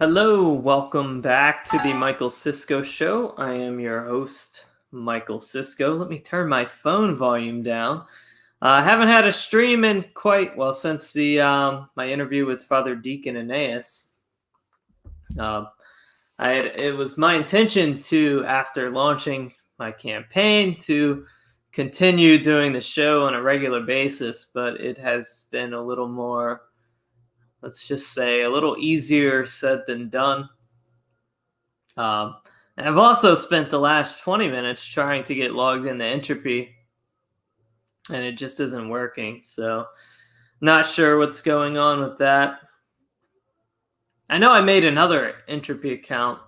Hello, welcome back to the Michael Sisco Show. I am your host, Michael Sisco. Let me turn my phone volume down. I haven't had a stream in since the my interview with Father Deacon Aeneas. It was my intention to, after launching my campaign, to continue doing the show on a regular basis, but it has been a little more, let's just say, a little easier said than done. And I've also spent the last 20 minutes trying to get logged into Entropy, and it just isn't working. So, not sure what's going on with that. I know I made another Entropy account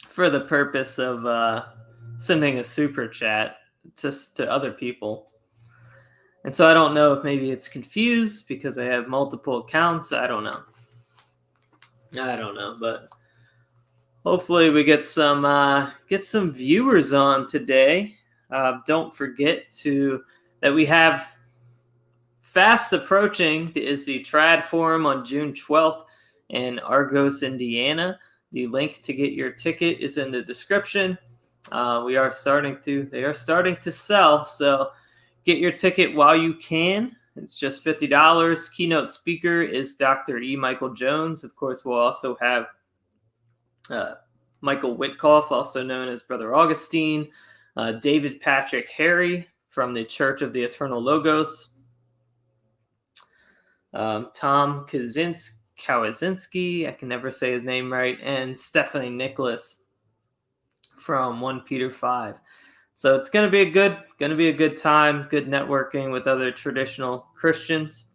for the purpose of sending a super chat to other people. And so I don't know if maybe it's confused because I have multiple accounts. I don't know, but hopefully we get some viewers on today. Don't forget that we have fast approaching is the Trad Forum on June 12th in Argos, Indiana. The link to get your ticket is in the description. They are starting to sell, so get your ticket while you can. It's just $50. Keynote speaker is Dr. E. Michael Jones. Of course, we'll also have Michael Witkoff, also known as Brother Augustine, David Patrick Harry from the Church of the Eternal Logos, Tom Kawasinski, I can never say his name right, and Stephanie Nicholas from 1 Peter 5. So it's going to be a good time, good networking with other traditional Christians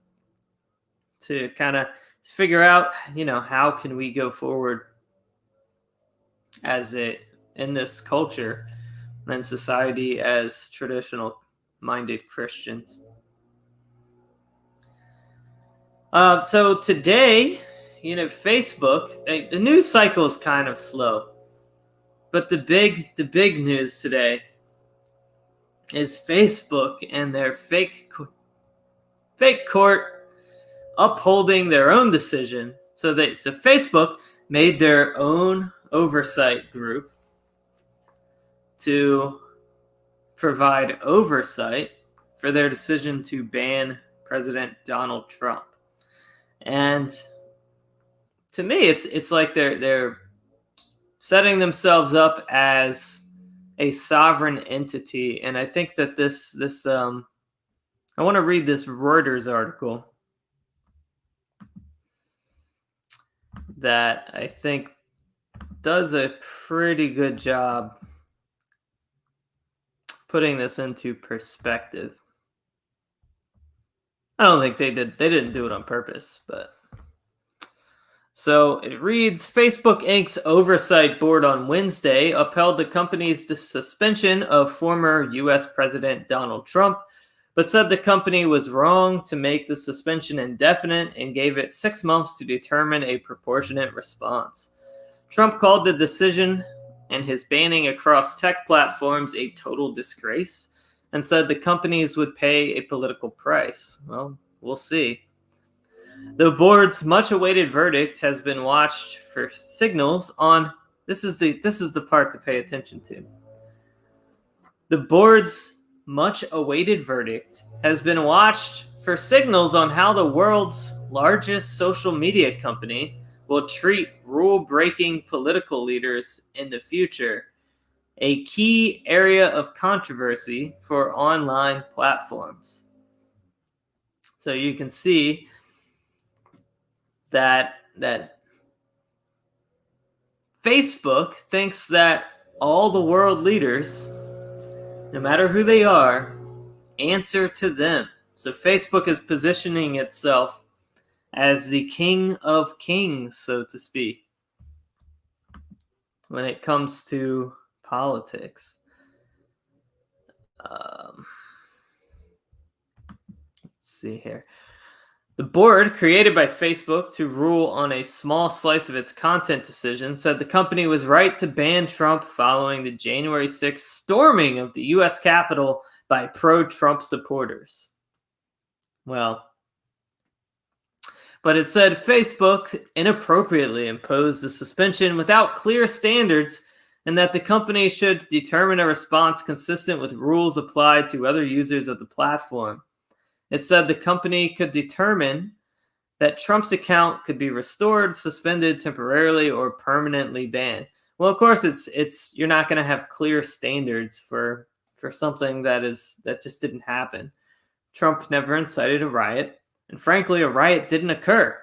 to kind of figure out, how can we go forward in this culture and society as traditional minded Christians. So today, Facebook, the news cycle is kind of slow, but the big news today is Facebook and their fake court upholding their own decision. So Facebook made their own oversight group to provide oversight for their decision to ban President Donald Trump. And to me, it's like they're setting themselves up as a sovereign entity. And I think that this I want to read this Reuters article that I think does a pretty good job putting this into perspective. I don't think they didn't do it on purpose, but so it reads, Facebook Inc.'s oversight board on Wednesday upheld the company's suspension of former U.S. President Donald Trump, but said the company was wrong to make the suspension indefinite and gave it 6 months to determine a proportionate response. Trump called the decision and his banning across tech platforms a total disgrace and said the companies would pay a political price. Well, we'll see. The board's much-awaited verdict has been watched for signals on. This is the part to pay attention to. The board's much-awaited verdict has been watched for signals on how the world's largest social media company will treat rule-breaking political leaders in the future, a key area of controversy for online platforms. So you can see that Facebook thinks that all the world leaders, no matter who they are, answer to them. So Facebook is positioning itself as the king of kings, so to speak, when it comes to politics. Let's see here. The board, created by Facebook to rule on a small slice of its content decisions, said the company was right to ban Trump following the January 6th storming of the U.S. Capitol by pro-Trump supporters. Well, But it said Facebook inappropriately imposed the suspension without clear standards, and that the company should determine a response consistent with rules applied to other users of the platform. It said the company could determine that Trump's account could be restored, suspended temporarily, or permanently banned. Well, of course, it's you're not going to have clear standards for something that just didn't happen. Trump never incited a riot, and frankly, a riot didn't occur.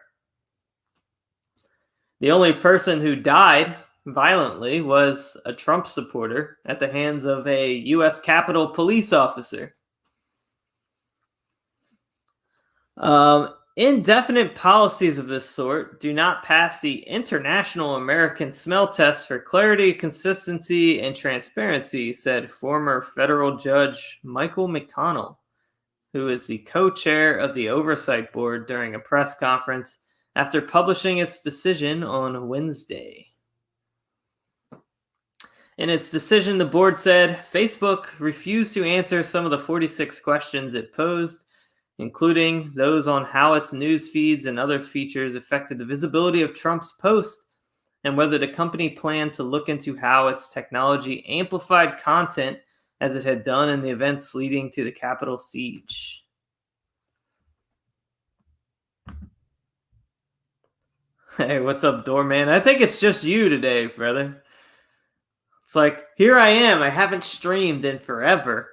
The only person who died violently was a Trump supporter at the hands of a U.S. Capitol police officer. Indefinite policies of this sort do not pass the International American Smell Test for clarity, consistency, and transparency, said former federal judge Michael McConnell, who is the co-chair of the Oversight Board, during a press conference after publishing its decision on Wednesday. In its decision, the board said Facebook refused to answer some of the 46 questions it posed, including those on how its news feeds and other features affected the visibility of Trump's post, and whether the company planned to look into how its technology amplified content as it had done in the events leading to the Capitol siege. Hey, what's up, doorman? I think it's just you today, brother. It's like, here I am. I haven't streamed in forever.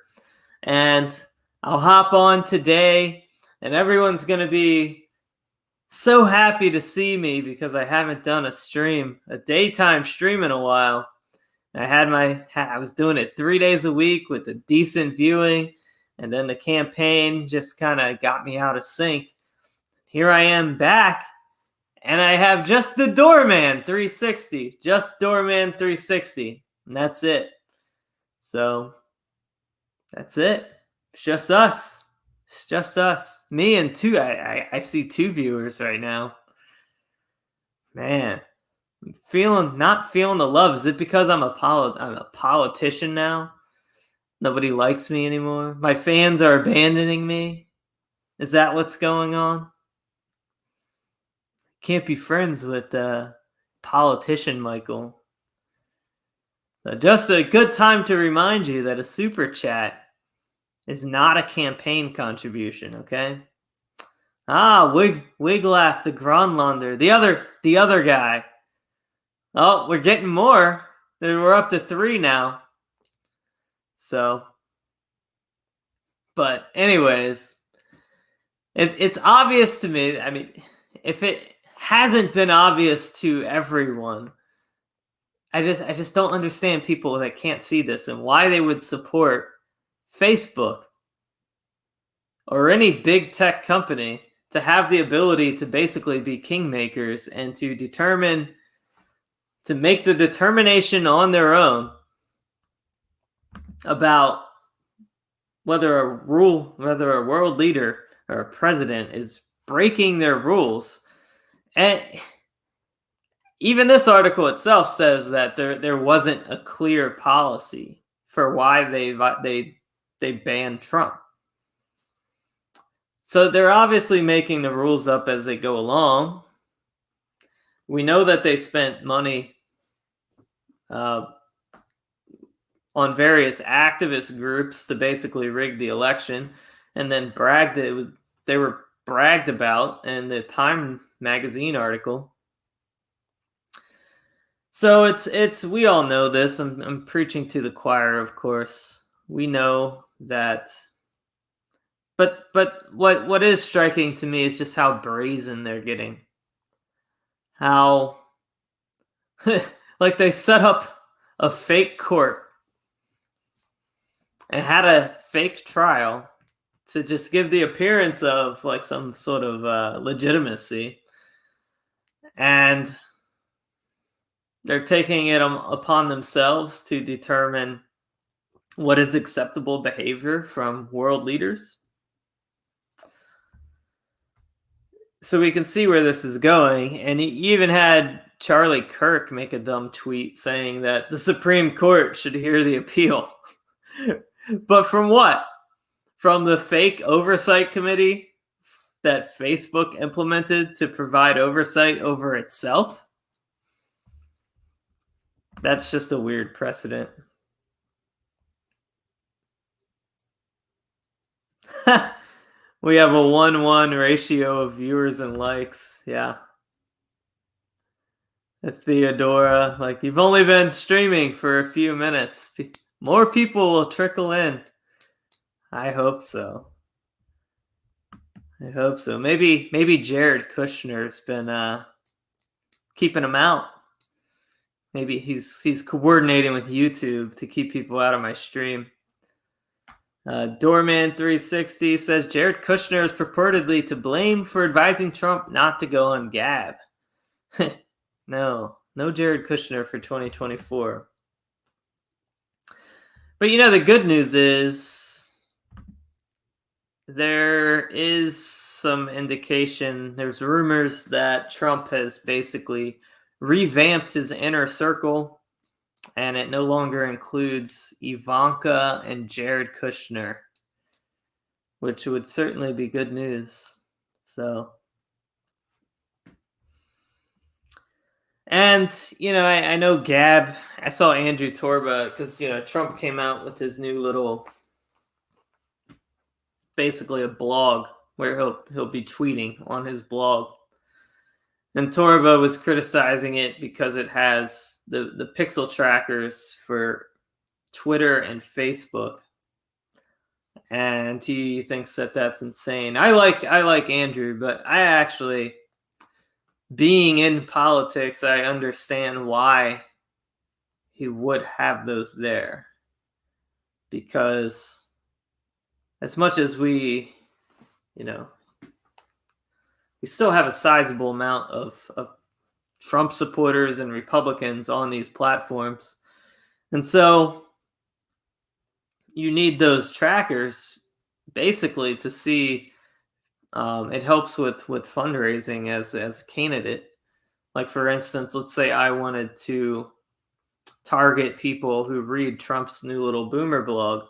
And I'll hop on today, and everyone's going to be so happy to see me because I haven't done a daytime stream in a while. I was doing it 3 days a week with a decent viewing, and then the campaign just kind of got me out of sync. Here I am back, and I have just the Doorman 360, just Doorman 360, and that's it. So that's it. It's just us. It's just us. Me and two. I see 2 viewers right now. Man, not feeling the love. Is it because I'm a politician now? Nobody likes me anymore. My fans are abandoning me. Is that what's going on? Can't be friends with politician Michael. So just a good time to remind you that a super chat is not a campaign contribution, okay? Wiglaf, the Gronlander, the other guy. Oh, we're getting more. We're up to 3 now. So, but anyways, it's obvious to me. I mean, if it hasn't been obvious to everyone, I just don't understand people that can't see this and why they would support Facebook or any big tech company to have the ability to basically be kingmakers and to make the determination on their own about whether a world leader or a president is breaking their rules. And even this article itself says that there wasn't a clear policy for why they banned Trump. So they're obviously making the rules up as they go along. We know that they spent money on various activist groups to basically rig the election, and then they were bragged about in the Time magazine article. So it's we all know this. I'm preaching to the choir, of course. We know that. But what is striking to me is just how brazen they're getting. How like they set up a fake court and had a fake trial to just give the appearance of like some sort of legitimacy. And they're taking it upon themselves to determine what is acceptable behavior from world leaders. So we can see where this is going. And you even had Charlie Kirk make a dumb tweet saying that the Supreme Court should hear the appeal. But from what? From the fake oversight committee that Facebook implemented to provide oversight over itself. That's just a weird precedent. We have a 1-1 ratio of viewers and likes. Yeah. Theodora, like, you've only been streaming for a few minutes. More people will trickle in. I hope so. I hope so. Maybe Jared Kushner's been keeping him out. Maybe he's coordinating with YouTube to keep people out of my stream. Doorman360 says Jared Kushner is purportedly to blame for advising Trump not to go on Gab. No Jared Kushner for 2024. But the good news is there is some indication, there's rumors that Trump has basically revamped his inner circle, and it no longer includes Ivanka and Jared Kushner, which would certainly be good news. So, and I know Gab. I saw Andrew Torba because Trump came out with his new little, basically a blog where he'll be tweeting on his blog. And Torba was criticizing it because it has the pixel trackers for Twitter and Facebook, and he thinks that that's insane. I like Andrew, but I actually, being in politics, I understand why he would have those there, because as much as we still have a sizable amount of Trump supporters and Republicans on these platforms. And so you need those trackers basically to see, it helps with fundraising as a candidate. Like, for instance, let's say I wanted to target people who read Trump's new little boomer blog.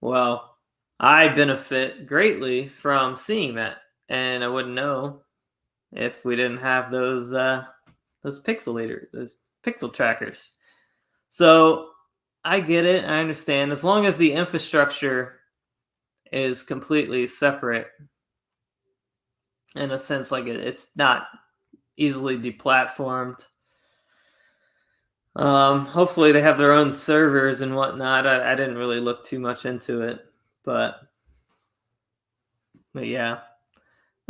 Well, I benefit greatly from seeing that. And I wouldn't know if we didn't have those pixel trackers. So I get it. I understand. As long as the infrastructure is completely separate, in a sense, like it's not easily deplatformed. Hopefully they have their own servers and whatnot. I didn't really look too much into it, but yeah.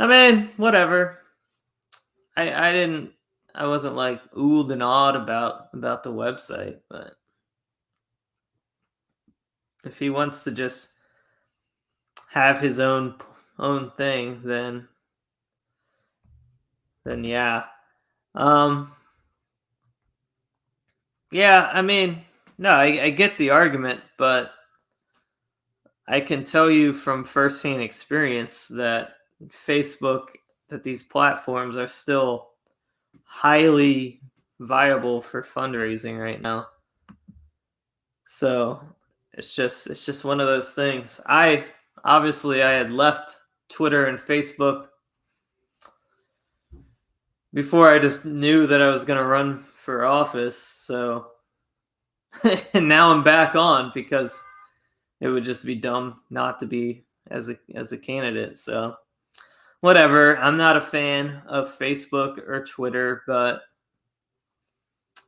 I mean, whatever. I wasn't like oohed and awed about the website, but if he wants to just have his own thing, then yeah. Yeah, I mean, no, I get the argument, but I can tell you from firsthand experience that that these platforms are still highly viable for fundraising right now. So it's just one of those things. I had left Twitter and Facebook before I just knew that I was going to run for office. So, and now I'm back on because it would just be dumb not to be as a candidate. So whatever. I'm not a fan of Facebook or Twitter,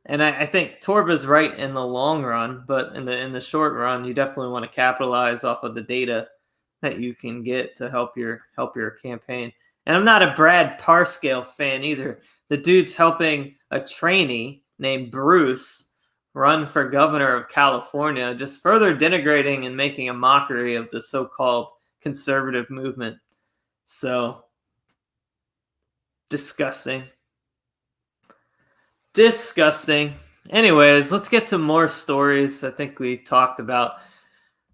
and I think Torba's right in the long run, but in the short run, you definitely want to capitalize off of the data that you can get to help your campaign. And I'm not a Brad Parscale fan either. The dude's helping a trainee named Bruce run for governor of California, just further denigrating and making a mockery of the so-called conservative movement. So, disgusting. Anyways, let's get to more stories. I think we talked about.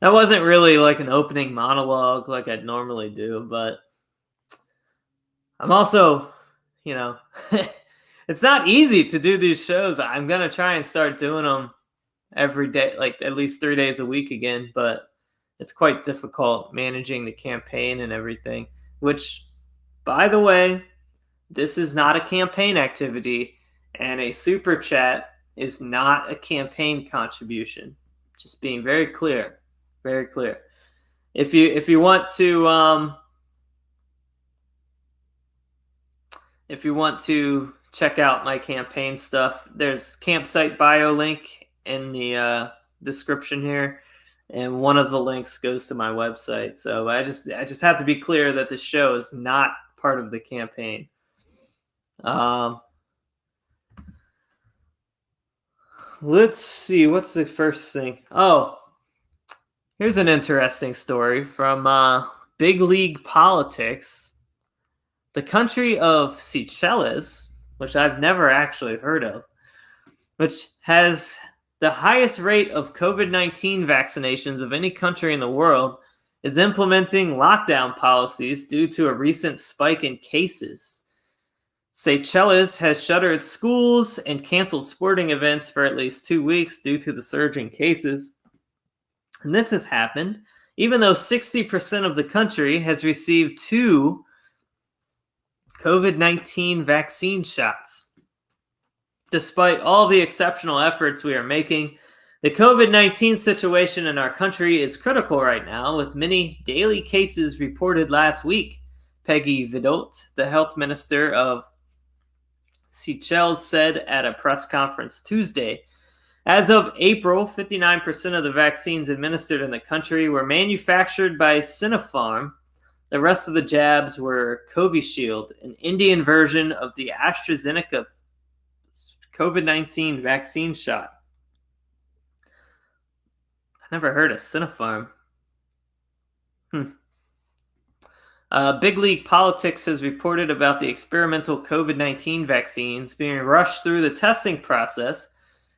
That wasn't really like an opening monologue like I'd normally do, but I'm also, it's not easy to do these shows. I'm going to try and start doing them every day, like at least 3 days a week again, but it's quite difficult managing the campaign and everything, which by the way, this is not a campaign activity, and a super chat is not a campaign contribution. Just being very clear, very clear. If you want to check out my campaign stuff, there's campsite bio link in the description here, and one of the links goes to my website. So I just have to be clear that the show is not part of the campaign. Let's see, what's the first thing? Oh, here's an interesting story from Big League Politics. The country of Seychelles, which I've never actually heard of, which has the highest rate of COVID-19 vaccinations of any country in the world, is implementing lockdown policies due to a recent spike in cases. Seychelles has shuttered its schools and canceled sporting events for at least 2 weeks due to the surge in cases. And this has happened even though 60% of the country has received 2 COVID-19 vaccine shots. Despite all the exceptional efforts we are making, the COVID-19 situation in our country is critical right now, with many daily cases reported last week, Peggy Vidot, the health minister of Seychelles, said at a press conference Tuesday. As of April, 59% of the vaccines administered in the country were manufactured by Sinopharm. The rest of the jabs were Covishield, an Indian version of the AstraZeneca COVID-19 vaccine shot. I never heard of Sinopharm. Big League Politics has reported about the experimental COVID-19 vaccines being rushed through the testing process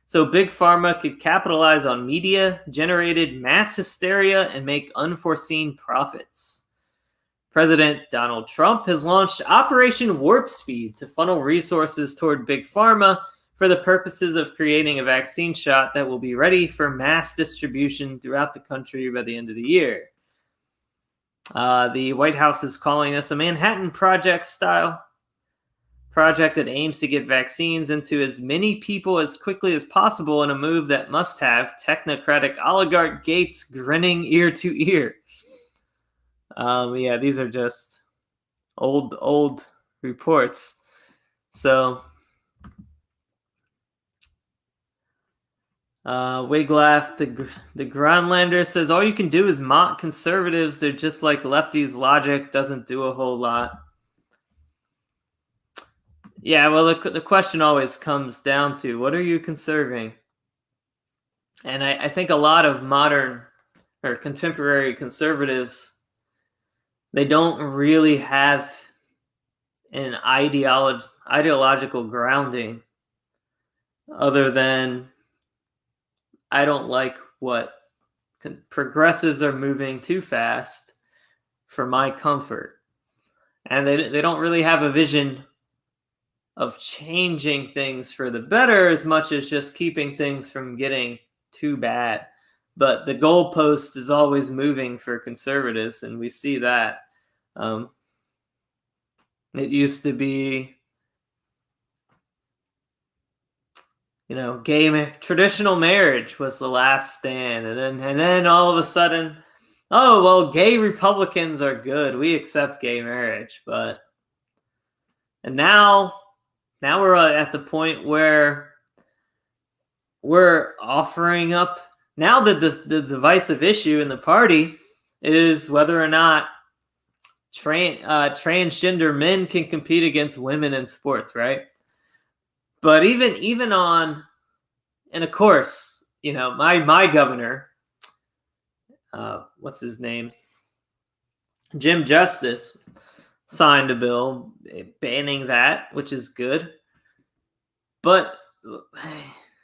so Big Pharma could capitalize on media-generated mass hysteria and make unforeseen profits. President Donald Trump has launched Operation Warp Speed to funnel resources toward Big Pharma for the purposes of creating a vaccine shot that will be ready for mass distribution throughout the country by the end of the year. The White House is calling this a Manhattan Project-style project that aims to get vaccines into as many people as quickly as possible in a move that must have technocratic oligarch Gates grinning ear to ear. Yeah, these are just old reports. So, Wiglaff, the Gronlander says, all you can do is mock conservatives. They're just like lefties. Logic doesn't do a whole lot. Yeah, well, the question always comes down to, what are you conserving? And I think a lot of modern or contemporary conservatives, they don't really have an ideological grounding other than, I don't like what progressives are moving too fast for my comfort. And they don't really have a vision of changing things for the better as much as just keeping things from getting too bad. But the goalpost is always moving for conservatives, and we see that. It used to be, traditional marriage was the last stand, and then all of a sudden, oh well, gay Republicans are good. We accept gay marriage, and now we're at the point where we're offering up. Now that the divisive issue in the party is whether or not transgender men can compete against women in sports, right? But even on, and of course, my governor, what's his name? Jim Justice signed a bill banning that, which is good. But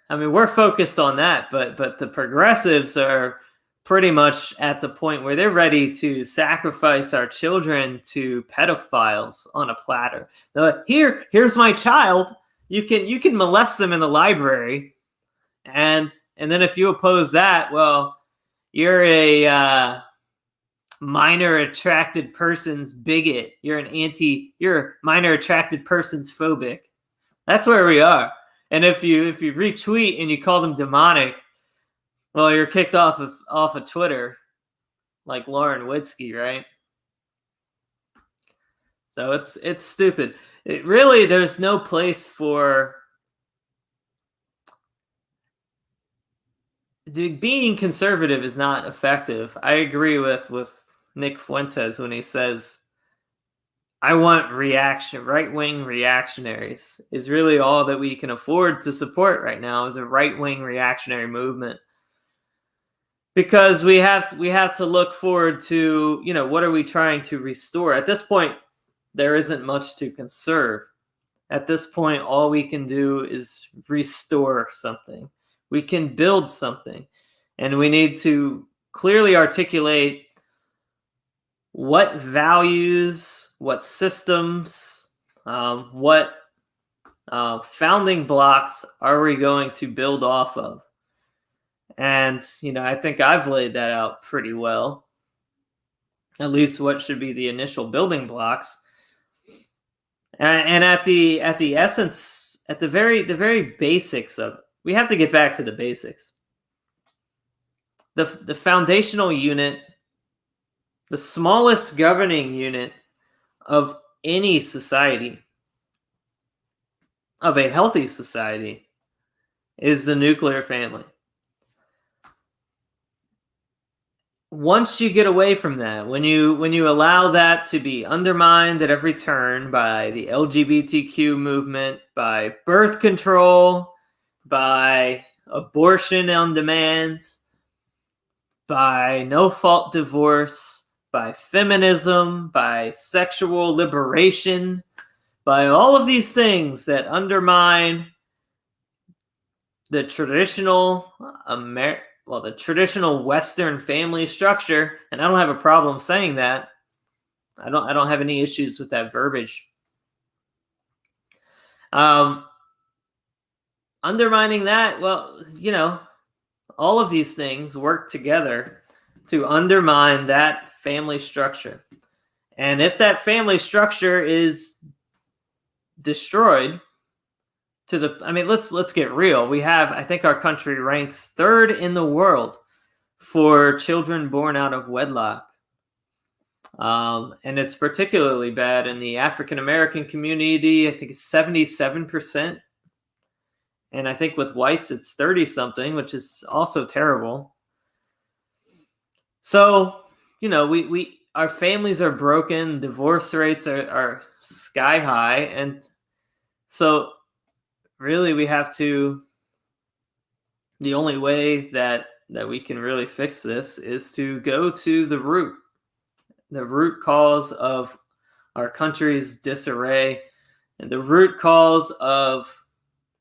I mean, we're focused on that, but the progressives are pretty much at the point where they're ready to sacrifice our children to pedophiles on a platter. They're like, here's my child. You can molest them in the library, and then if you oppose that, well, you're a minor attracted persons bigot. You're minor attracted persons phobic. That's where we are. And if you retweet and you call them demonic, well, you're kicked off of Twitter, like Lauren Witzke, right? So it's stupid. There's no place for being conservative is not effective. I agree with Nick Fuentes when he says, I want right-wing reactionaries is really all that we can afford to support right now is a right-wing reactionary movement. Because we have to look forward to, what are we trying to restore? At this point, there isn't much to conserve. At this point, all we can do is restore something. We can build something. And we need to clearly articulate what values, what systems, what founding blocks are we going to build off of? And, I think I've laid that out pretty well. At least what should be the initial building blocks. And at the essence, at the very basics of it, we have to get back to the basics. The foundational unit, the smallest governing unit of any society, of a healthy society, is the nuclear family. Once you get away from that, when you allow that to be undermined at every turn by the LGBTQ movement, by birth control, by abortion on demand, by no-fault divorce, by feminism, by sexual liberation, by all of these things that undermine the traditional the traditional Western family structure, and I don't have a problem saying that. I don't have any issues with that verbiage. Undermining that, all of these things work together to undermine that family structure. And if that family structure is destroyed, let's get real. I think our country ranks 3rd in the world for children born out of wedlock. And it's particularly bad in the African American community. I think it's 77%. And I think with whites, it's 30-something, which is also terrible. So, our families are broken. Divorce rates are sky high. And so really, the only way that we can really fix this is to go to the root cause of our country's disarray, and the root cause of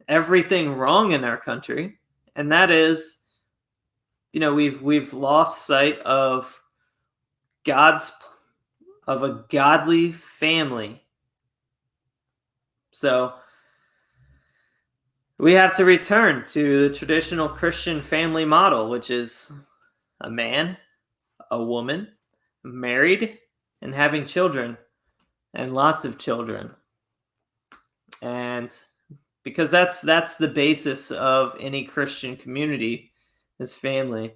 everything wrong in our country. And that is, we've lost sight of a godly family. So we have to return to the traditional Christian family model, which is a man, a woman, married, and having children, and lots of children. And because that's the basis of any Christian community, is family.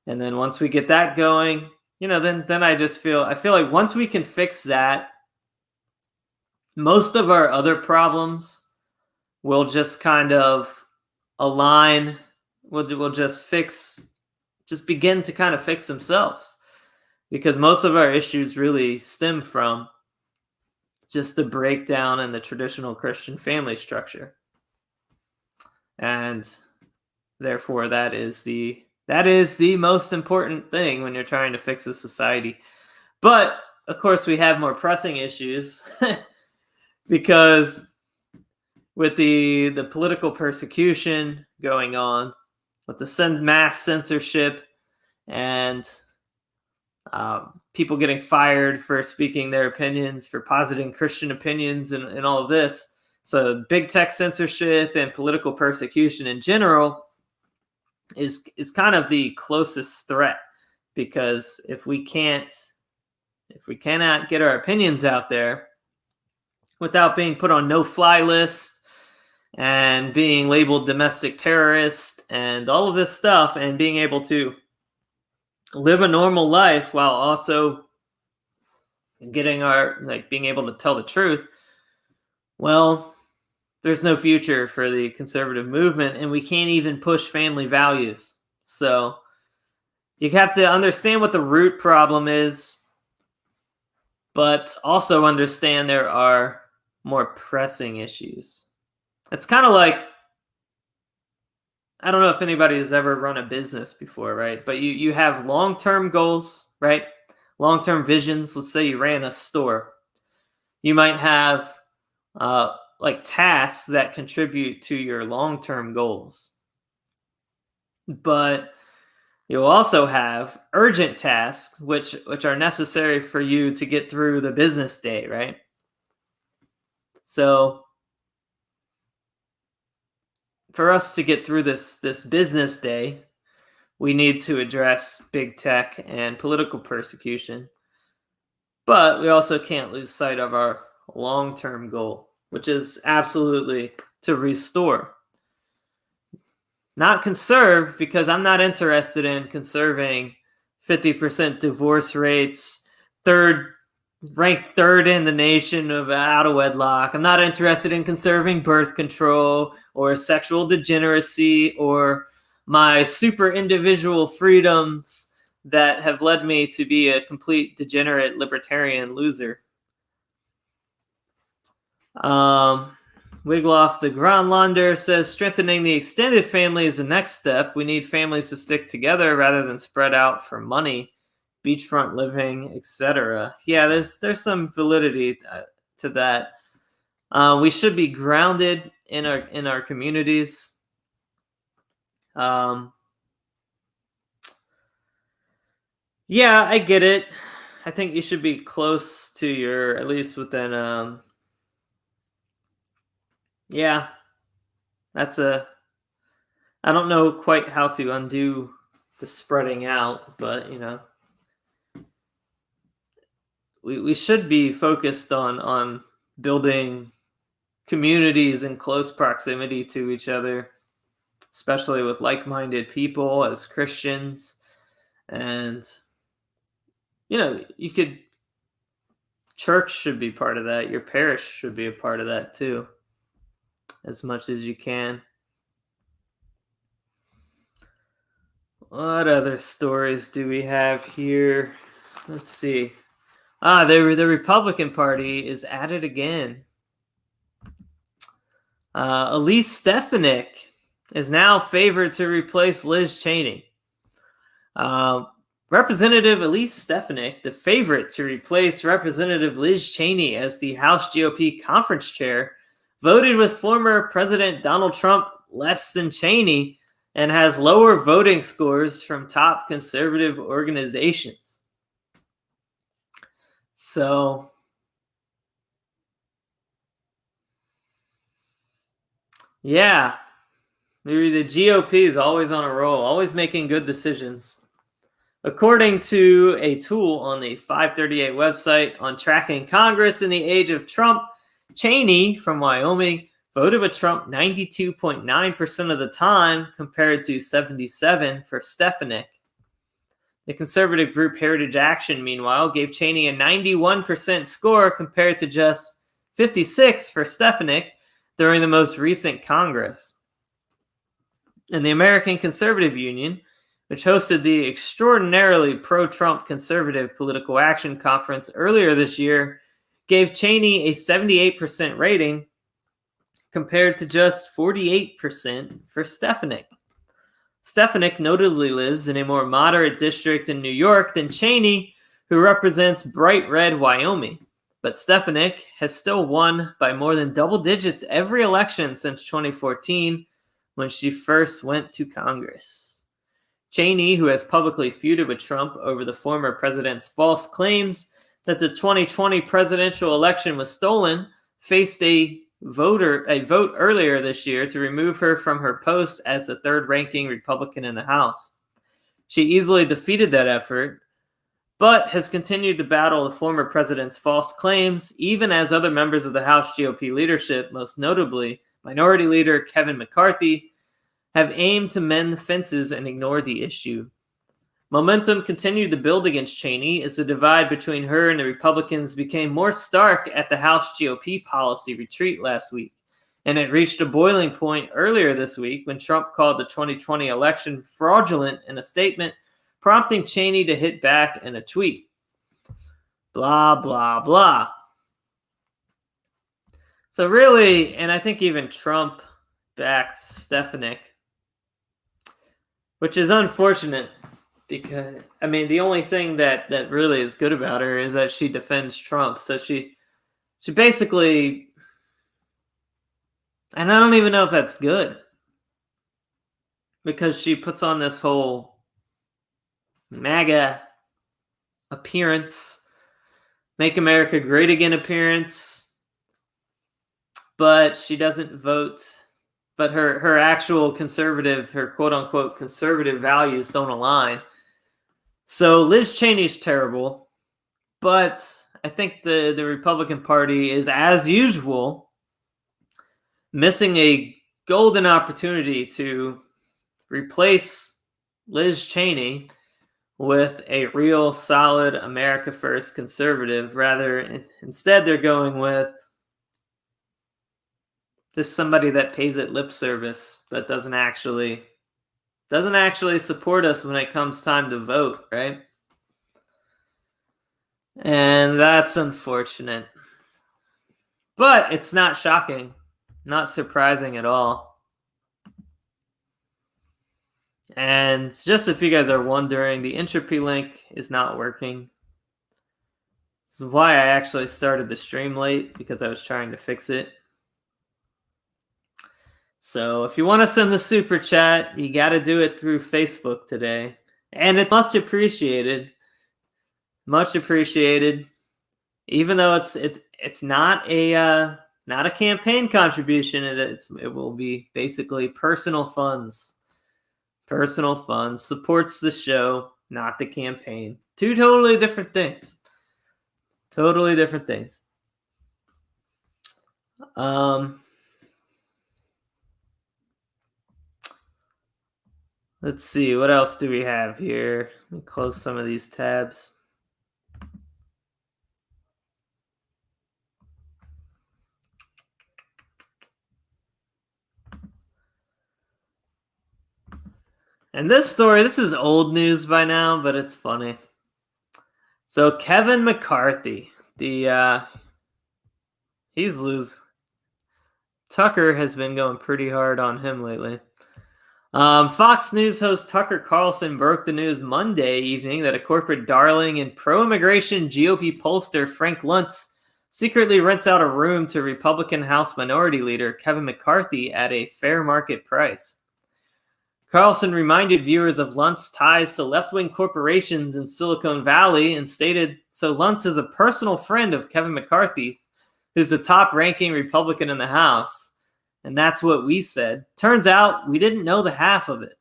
And then once we get that going, then I feel like once we can fix that, most of our other problems will just kind of align. We'll just begin to kind of fix themselves, because most of our issues really stem from just the breakdown in the traditional Christian family structure. And therefore, that is the most important thing when you're trying to fix a society. But of course, we have more pressing issues because with the political persecution going on, with the mass censorship, and people getting fired for speaking their opinions, for positing Christian opinions, and all of this. So big tech censorship and political persecution in general is kind of the closest threat, because if we can't if we cannot get our opinions out there without being put on no-fly list and being labeled domestic terrorist and all of this stuff, and being able to live a normal life while also getting being able to tell the truth, well, there's no future for the conservative movement, and we can't even push family values. So you have to understand what the root problem is, but also understand there are more pressing issues. It's kind of like, I don't know if anybody has ever run a business before, right? But you have long-term goals, right? Long-term visions. Let's say you ran a store. You might have tasks that contribute to your long-term goals. But you'll also have urgent tasks, which are necessary for you to get through the business day, right? So for us to get through this business day, we need to address big tech and political persecution. But we also can't lose sight of our long-term goal, which is absolutely to restore. Not conserve, because I'm not interested in conserving 50% divorce rates, ranked third in the nation of out of wedlock. I'm not interested in conserving birth control or sexual degeneracy or my super individual freedoms that have led me to be a complete degenerate libertarian loser. Wigloff the Gronlander says strengthening the extended family is the next step. We need families to stick together rather than spread out for money, beachfront living, etc. Yeah, there's some validity to that. We should be grounded in our communities. Yeah, I get it. I think you should be close to at least within yeah, I don't know quite how to undo the spreading out, but we should be focused on building communities in close proximity to each other, especially with like-minded people as Christians. And church should be part of that. Your parish should be a part of that too, as much as you can. What other stories do we have here? Let's see. The Republican Party is at it again. Elise Stefanik is now favored to replace Liz Cheney. Representative Elise Stefanik, the favorite to replace Representative Liz Cheney as the House GOP conference chair, voted with former President Donald Trump less than Cheney and has lower voting scores from top conservative organizations. So, yeah, maybe the GOP is always on a roll, always making good decisions. According to a tool on the 538 website on tracking Congress in the age of Trump, Cheney from Wyoming voted with Trump 92.9% of the time compared to 77% for Stefanik. The conservative group Heritage Action, meanwhile, gave Cheney a 91% score compared to just 56% for Stefanik during the most recent Congress. And the American Conservative Union, which hosted the extraordinarily pro-Trump conservative political action conference earlier this year, gave Cheney a 78% rating compared to just 48% for Stefanik. Stefanik notably lives in a more moderate district in New York than Cheney, who represents bright red Wyoming. But Stefanik has still won by more than double digits every election since 2014, when she first went to Congress. Cheney, who has publicly feuded with Trump over the former president's false claims that the 2020 presidential election was stolen, faced a vote earlier this year to remove her from her post as the third-ranking Republican in the House. She easily defeated that effort, but has continued to battle the former president's false claims, even as other members of the House GOP leadership, most notably Minority Leader Kevin McCarthy, have aimed to mend fences and ignore the issue. Momentum continued to build against Cheney as the divide between her and the Republicans became more stark at the House GOP policy retreat last week, and it reached a boiling point earlier this week when Trump called the 2020 election fraudulent in a statement, prompting Cheney to hit back in a tweet. Blah, blah, blah. So really, and I think even Trump backed Stefanik, which is unfortunate because, I mean, the only thing that really is good about her is that she defends Trump. So she basically, and I don't even know if that's good, because she puts on this whole MAGA appearance, Make America Great Again appearance, but she doesn't vote. But her actual conservative, her quote-unquote conservative values don't align. So Liz Cheney's terrible, but I think the Republican Party is, as usual, missing a golden opportunity to replace Liz Cheney with a real solid America First conservative. Instead they're going with just somebody that pays it lip service but doesn't actually support us when it comes time to vote, right? And that's unfortunate. But it's not shocking, not surprising at all. And just if you guys are wondering, the entropy link is not working. This is why I actually started the stream late, because I was trying to fix it. So if you want to send the super chat, you got to do it through Facebook today. And it's much appreciated. Much appreciated. Even though it's not a campaign contribution, it will be basically personal funds. Personal funds supports the show, not the campaign. Two totally different things. Totally different things. Let's see, what else do we have here? Let me close some of these tabs. And this story, this is old news by now, but it's funny. So Kevin McCarthy, he's losing. Tucker has been going pretty hard on him lately. Fox News host Tucker Carlson broke the news Monday evening that a corporate darling and pro-immigration GOP pollster Frank Luntz secretly rents out a room to Republican House Minority Leader Kevin McCarthy at a fair market price. Carlson reminded viewers of Luntz's ties to left-wing corporations in Silicon Valley and stated, so Luntz is a personal friend of Kevin McCarthy, who's the top-ranking Republican in the House. And that's what we said. Turns out we didn't know the half of it.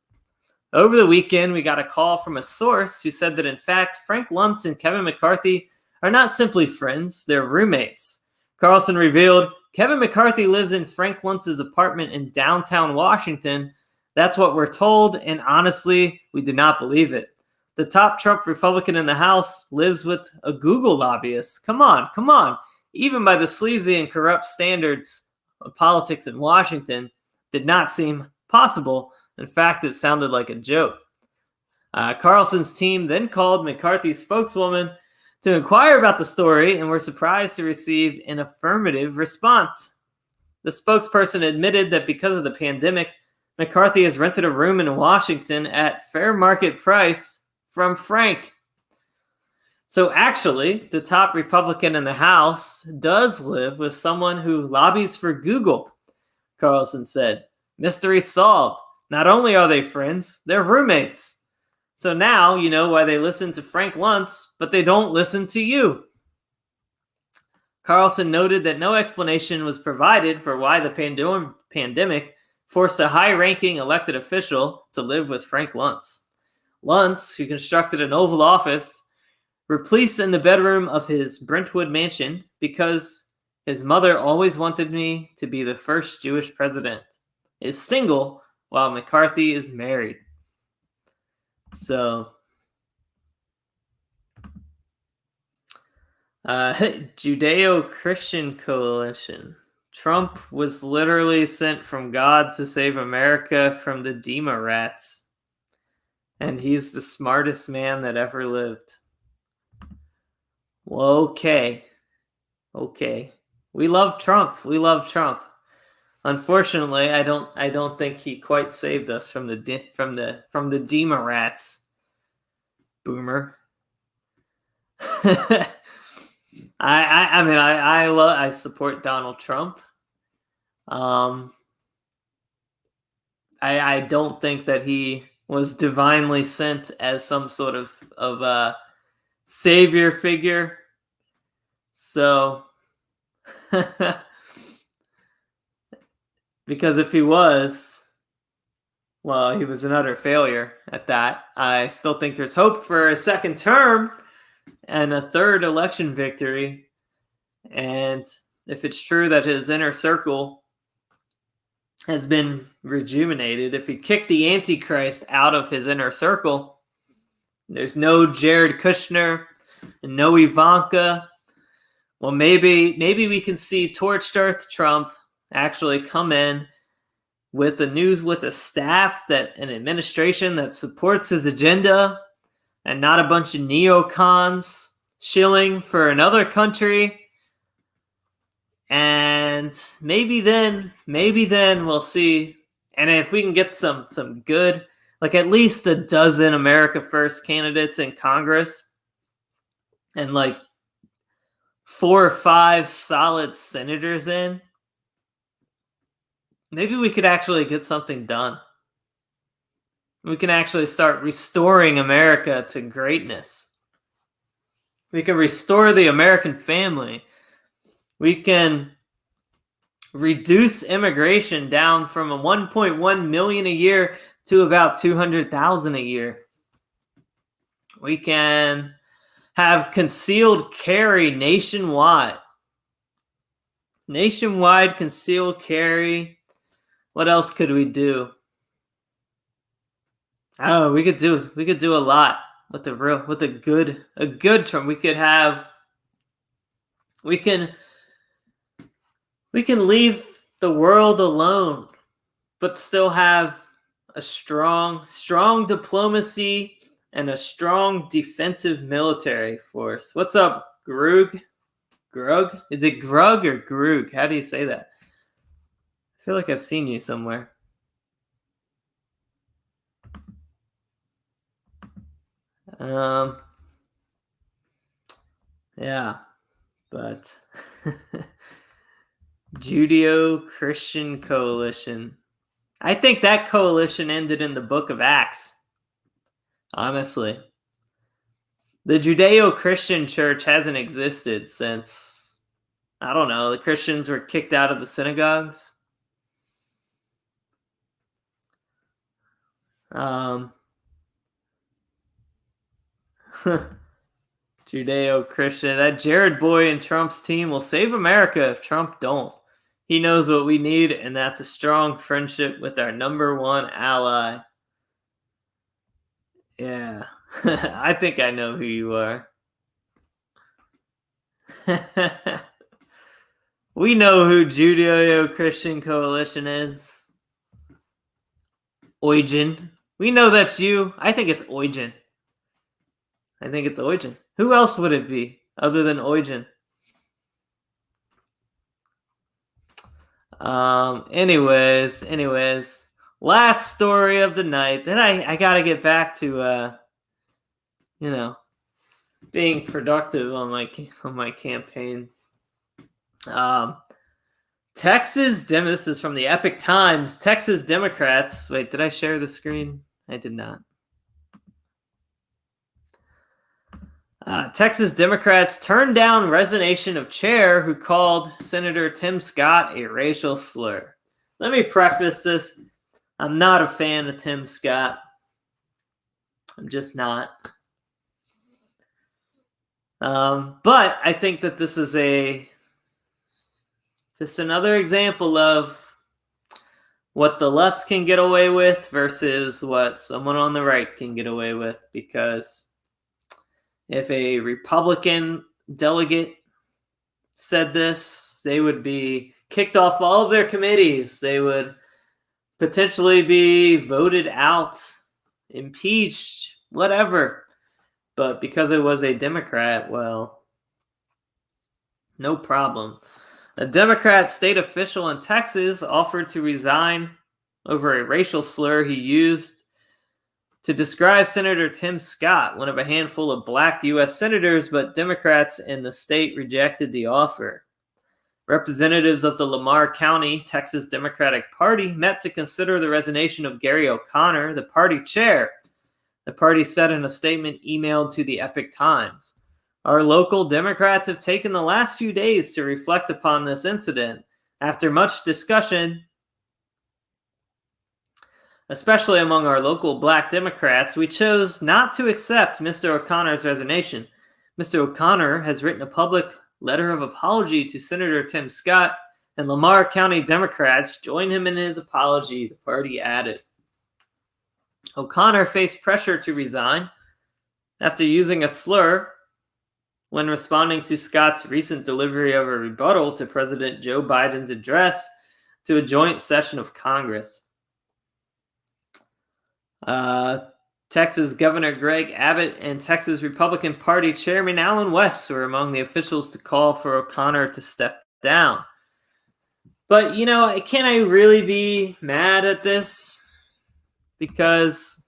Over the weekend, we got a call from a source who said that, in fact, Frank Luntz and Kevin McCarthy are not simply friends, they're roommates. Carlson revealed Kevin McCarthy lives in Frank Luntz's apartment in downtown Washington. That's what we're told, and honestly, we did not believe it. The top Trump Republican in the House lives with a Google lobbyist. Come on. Even by the sleazy and corrupt standards of politics in Washington, did not seem possible. In fact, it sounded like a joke. Carlson's team then called McCarthy's spokeswoman to inquire about the story and were surprised to receive an affirmative response. The spokesperson admitted that because of the pandemic, McCarthy has rented a room in Washington at fair market price from Frank. So actually, the top Republican in the House does live with someone who lobbies for Google, Carlson said. Mystery solved. Not only are they friends, they're roommates. So now you know why they listen to Frank Luntz, but they don't listen to you. Carlson noted that no explanation was provided for why the pandemic forced a high-ranking elected official to live with Frank Luntz. Luntz, who constructed an Oval Office, were placed in the bedroom of his Brentwood mansion because his mother always wanted me to be the first Jewish president. Is single while McCarthy is married. So, Judeo-Christian coalition. Trump was literally sent from God to save America from the Dema rats. And he's the smartest man that ever lived. Well, okay. We love Trump. Unfortunately, I don't think he quite saved us from the Dema rats. Boomer. I support Donald Trump. I don't think that he was divinely sent as some sort of savior figure. So, because if he was, well, he was an utter failure at that. I still think there's hope for a second term and a third election victory. And if it's true that his inner circle has been rejuvenated, if he kicked the Antichrist out of his inner circle, there's no Jared Kushner and no Ivanka. Well, maybe we can see Torched Earth Trump actually come in with a staff, an administration that supports his agenda, and not a bunch of neocons shilling for another country. And maybe then we'll see. And if we can get some good, like at least a dozen America First candidates in Congress, and like 4 or 5 solid senators in, maybe we could actually get something done. We can actually start restoring America to greatness. We can restore the American family. We can reduce immigration down from 1.1 million a year to about 200,000 a year. We can have concealed carry nationwide. Nationwide concealed carry. What else could we do? Oh, we could do a lot with a good Trump. We can leave the world alone, but still have a strong diplomacy and a strong defensive military force. What's up, Grug? Grug? Is it Grug or Grug? How do you say that? I feel like I've seen you somewhere. Yeah, but Judeo-Christian coalition. I think that coalition ended in the book of Acts. Honestly. The Judeo-Christian church hasn't existed since, I don't know, the Christians were kicked out of the synagogues. Judeo-Christian. That Jared boy and Trump's team will save America if Trump don't. He knows what we need, and that's a strong friendship with our number one ally. Yeah, I think I know who you are. We know who Judeo-Christian coalition is. Eugen. We know that's you. I think it's Eugen. Who else would it be other than Eugen? Anyways, last story of the night. Then I gotta get back to being productive on my campaign. Texas this is from the Epic Times. Texas Democrats. Wait, did I share the screen? I did not. Texas Democrats turned down resignation of chair who called Senator Tim Scott a racial slur. Let me preface this. I'm not a fan of Tim Scott. I'm just not. But I think that this is just another example of what the left can get away with versus what someone on the right can get away with. Because if a Republican delegate said this, they would be kicked off all of their committees. They would potentially be voted out, impeached, whatever. But because it was a Democrat, well, no problem. A Democrat state official in Texas offered to resign over a racial slur he used to describe Senator Tim Scott, one of a handful of black U.S. senators, but Democrats in the state rejected the offer. Representatives of the Lamar County, Texas Democratic Party met to consider the resignation of Gary O'Connor, the party chair. The party said in a statement emailed to the Epic Times. Our local Democrats have taken the last few days to reflect upon this incident. After much discussion, especially among our local black Democrats, we chose not to accept Mr. O'Connor's resignation. Mr. O'Connor has written a public letter of apology to Senator Tim Scott, and Lamar County Democrats join him in his apology, the party added. O'Connor faced pressure to resign after using a slur when responding to Scott's recent delivery of a rebuttal to President Joe Biden's address to a joint session of Congress. Texas Governor Greg Abbott and Texas Republican Party Chairman Alan West were among the officials to call for O'Connor to step down. But, can I really be mad at this? Because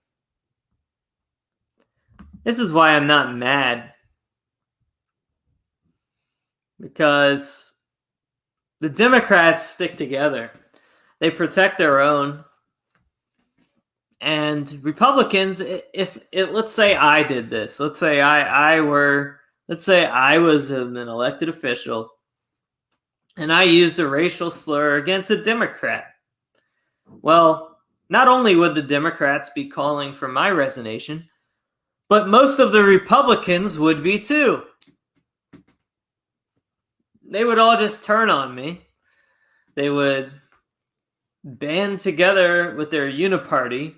this is why I'm not mad. Because the Democrats stick together. They protect their own. And Republicans, if let's say I did this, let's say I was an elected official and I used a racial slur against a Democrat. Well, not only would the Democrats be calling for my resignation, but most of the Republicans would be too. They would all just turn on me. They would band together with their uniparty.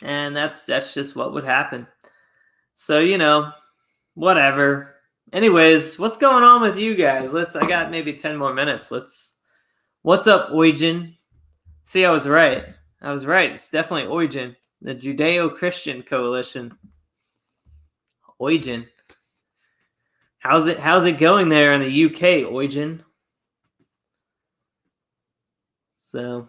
And that's just what would happen. So, whatever. Anyways, what's going on with you guys? I got maybe 10 more minutes. What's up, Eugen? See, I was right. It's definitely Eugen, the Judeo-Christian coalition. Eugen. How's it going there in the UK, Eugen? So,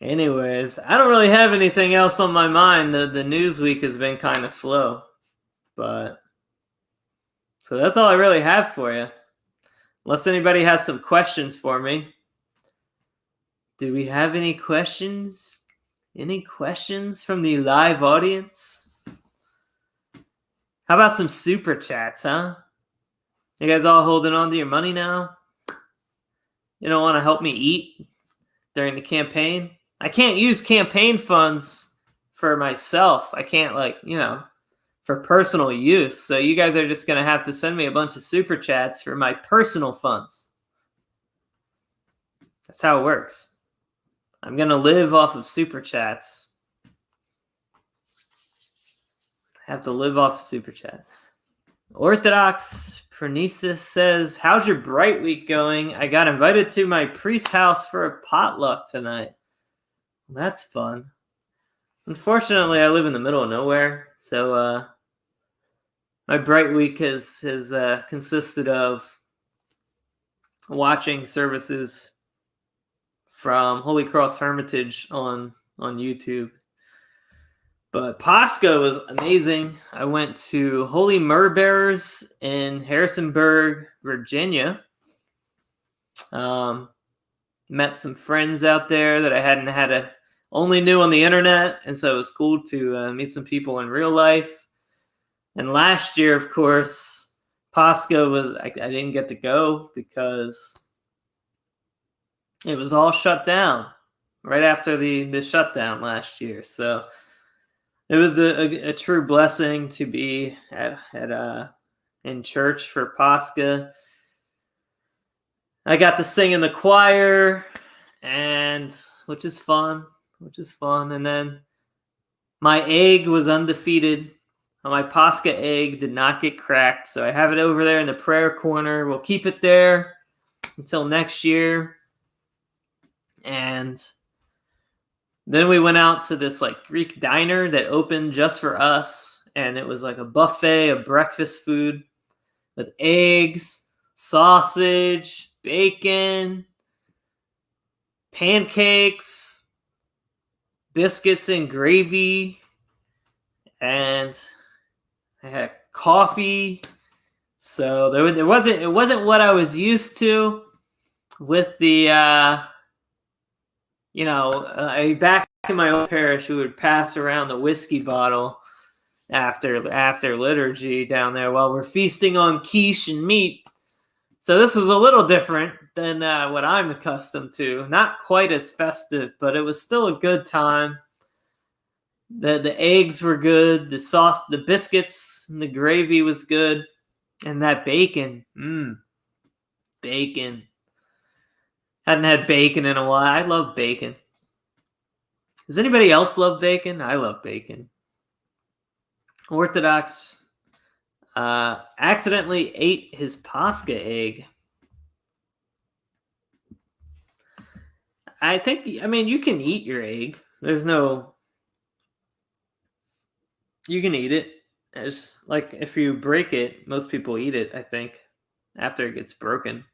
anyways, I don't really have anything else on my mind. The news week has been kind of slow. So that's all I really have for you. Unless anybody has some questions for me. Do we have any questions? Any questions from the live audience? How about some super chats, huh? You guys all holding on to your money now? You don't want to help me eat during the campaign? I can't use campaign funds for myself. I can't, for personal use. So you guys are just going to have to send me a bunch of super chats for my personal funds. That's how it works. I'm going to live off of super chats. I have to live off super chat. Orthodox Pronesis says, how's your Bright Week going? I got invited to my priest's house for a potluck tonight. That's fun. Unfortunately, I live in the middle of nowhere, so my Bright Week has consisted of watching services from Holy Cross Hermitage on YouTube. But Pascha was amazing. I went to Holy Myrrh Bearers in Harrisonburg, Virginia. Met some friends out there that I only knew on the internet, and so it was cool to meet some people in real life. And last year, of course, Pascha I didn't get to go because it was all shut down. right after the shutdown last year. So it was a true blessing to be at in church for Pascha. I got to sing in the choir, and which is fun. And then my egg was undefeated. My Pascha egg did not get cracked, so I have it over there in the prayer corner. We'll keep it there until next year. And then we went out to this like Greek diner that opened just for us, and it was like a buffet of breakfast food with eggs, sausage, bacon, pancakes, biscuits and gravy, and I had coffee. So it wasn't what I was used to with the back in my old parish, we would pass around the whiskey bottle after liturgy down there while we're feasting on quiche and meat. So this was a little different than what I'm accustomed to. Not quite as festive, but it was still a good time. The eggs were good. The sauce, the biscuits, and the gravy was good. And that bacon. Bacon. Hadn't had bacon in a while. I love bacon. Does anybody else love bacon? I love bacon. Orthodox accidentally ate his Pascha egg. I mean, you can eat your egg. You can eat it. It's like if you break it, most people eat it, I think, after it gets broken.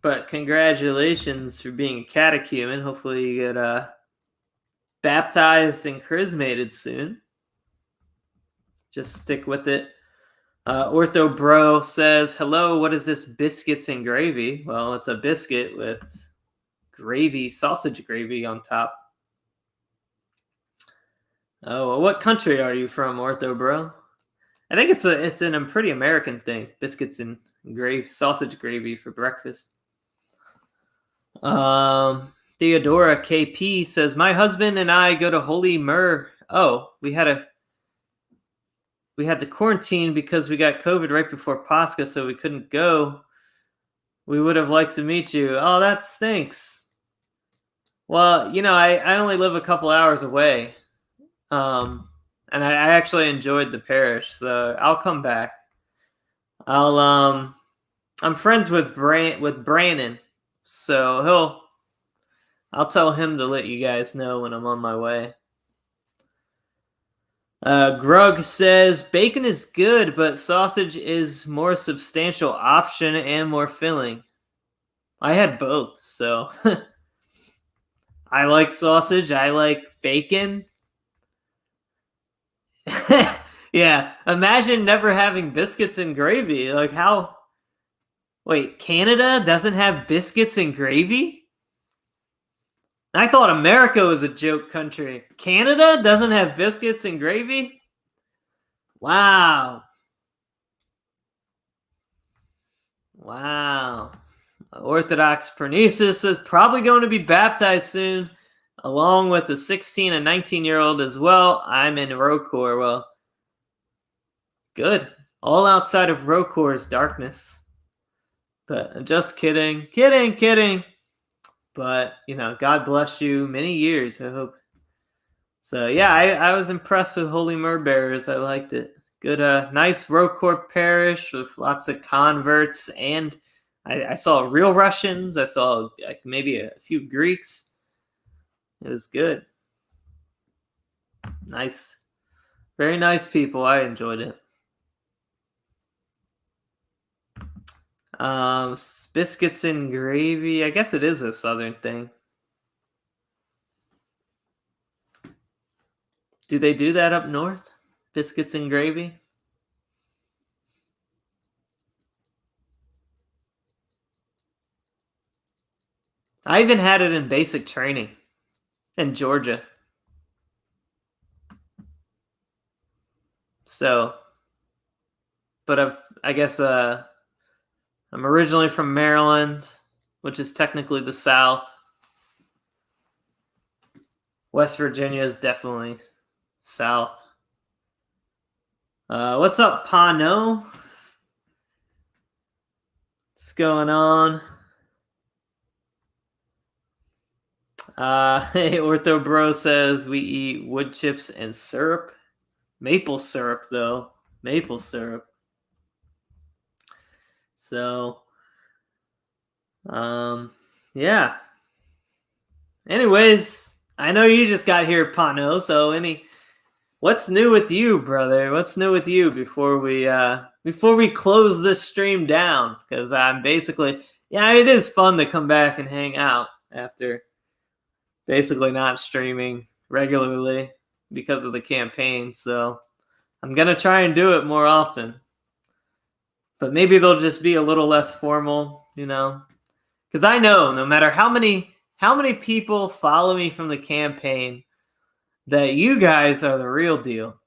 But congratulations for being a catechumen. Hopefully you get baptized and chrismated soon. Just stick with it. Ortho Bro says, hello, what is this biscuits and gravy? Well, it's a biscuit with gravy, sausage gravy on top. Oh, well, what country are you from, Ortho Bro? I think it's a pretty American thing. Biscuits and sausage gravy for breakfast. Theodora KP says, my husband and I go to Holy Myrrh. Oh, we had to quarantine because we got COVID right before Pascha, so we couldn't go. We would have liked to meet you. Oh, that stinks. Well, I only live a couple hours away. And I actually enjoyed the parish, so I'll come back. I'm friends with Brandon, so I'll tell him to let you guys know when I'm on my way. Grug says, bacon is good, but sausage is more substantial option and more filling. I had both, so I like sausage. I like bacon. Yeah, imagine never having biscuits and gravy. Like how? Wait, Canada doesn't have biscuits and gravy? I thought America was a joke country. Canada doesn't have biscuits and gravy? Wow. Orthodox Pernices is probably going to be baptized soon, along with a 16 and 19-year-old as well. I'm in Rocor. Well, good. All outside of Rocor is darkness. But I'm just kidding. Kidding. But, God bless you. Many years, I hope. So, yeah, I was impressed with Holy Myrrh Bearers. I liked it. Good, nice Rocor parish with lots of converts. And I saw real Russians. I saw maybe a few Greeks. It was good. Nice. Very nice people. I enjoyed it. Biscuits and gravy. I guess it is a southern thing. Do they do that up north? Biscuits and gravy? I even had it in basic training in Georgia. So, but I guess I'm originally from Maryland, which is technically the South. West Virginia is definitely South. What's up, Pano? What's going on? Hey, Ortho Bro says we eat wood chips and syrup. Maple syrup, though. Maple syrup. So, yeah. Anyways, I know you just got here, Pano. So, what's new with you, brother? What's new with you before we close this stream down? Because I'm basically, yeah, it is fun to come back and hang out after basically not streaming regularly because of the campaign. So I'm gonna try and do it more often, but maybe they'll just be a little less formal, because I know no matter how many people follow me from the campaign, that you guys are the real deal.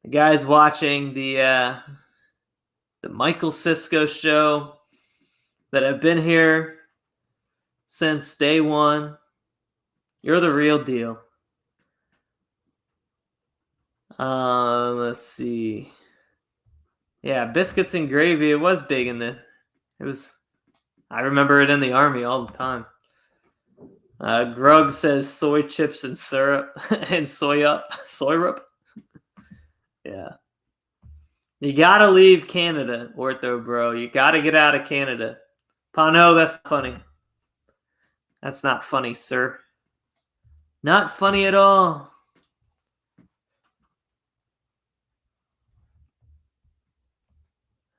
The guys watching the Michael Sisco show that have been here since day one, you're the real deal. Let's see. Yeah, biscuits and gravy. It was big I remember it in the Army all the time. Grug says soy chips and syrup and soy-rup. Yeah. You gotta leave Canada, Ortho Bro. You gotta get out of Canada. Pano, that's funny. That's not funny, sir. Not funny at all.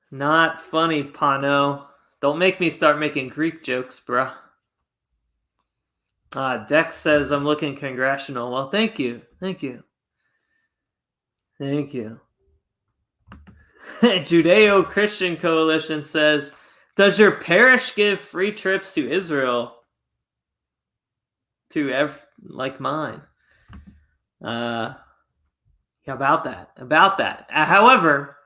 Not funny, Pano. Don't make me start making Greek jokes, bruh. Dex says I'm looking congressional. Well, thank you. Thank you. Thank you. Judeo-Christian Coalition says, does your parish give free trips to Israel? Like mine. Yeah, about that. However,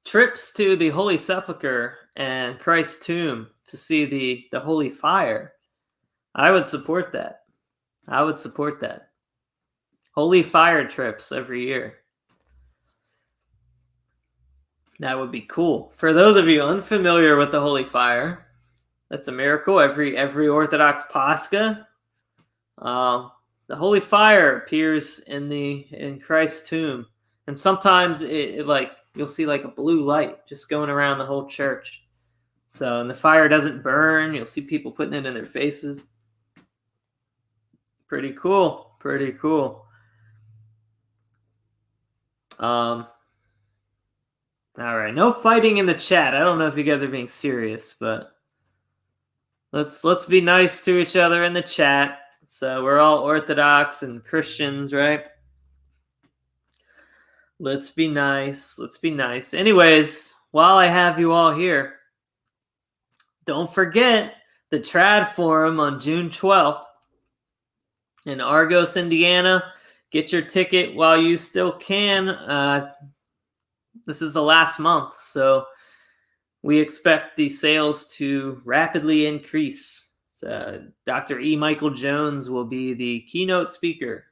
trips to the Holy Sepulchre and Christ's tomb to see the Holy Fire, I would support that. Holy Fire trips every year. That would be cool. For those of you unfamiliar with the Holy Fire, that's a miracle. Every Orthodox Pascha, the Holy Fire appears in Christ's tomb, and sometimes it like you'll see like a blue light just going around the whole church. So, and the fire doesn't burn. You'll see people putting it in their faces. Pretty cool. All right, no fighting in the chat. I don't know if you guys are being serious, but let's be nice to each other in the chat. So we're all Orthodox and Christians, right? Let's be nice. Anyways, while I have you all here, don't forget the Trad Forum on June 12th in Argos, Indiana. Get your ticket while you still can. This is the last month, so we expect the sales to rapidly increase. So Dr. E. Michael Jones will be the keynote speaker.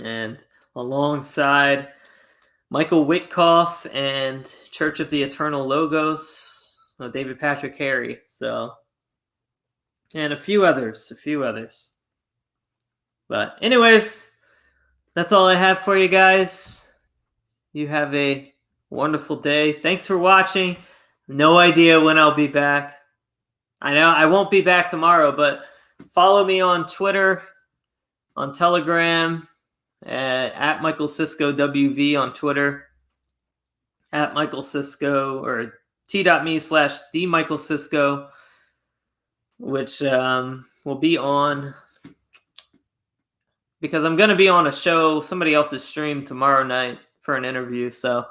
And alongside Michael Witkoff and Church of the Eternal Logos, David Patrick Harry. So, and a few others. But anyways, that's all I have for you guys. You have a wonderful day. Thanks for watching. No idea when I'll be back. I know I won't be back tomorrow, but follow me on Twitter, on Telegram, at Michael Sisco WV on Twitter, at Michael Sisco, or t.me/themichaelsisco, which will be on, because I'm going to be on a show, somebody else's stream tomorrow night for an interview. So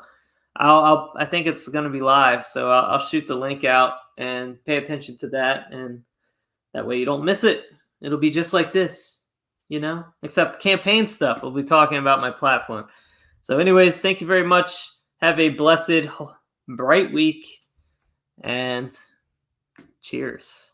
I think it's going to be live. So I'll shoot the link out and pay attention to that. And that way you don't miss it. It'll be just like this, except campaign stuff. We'll be talking about my platform. So anyways, thank you very much. Have a blessed, bright week, and cheers.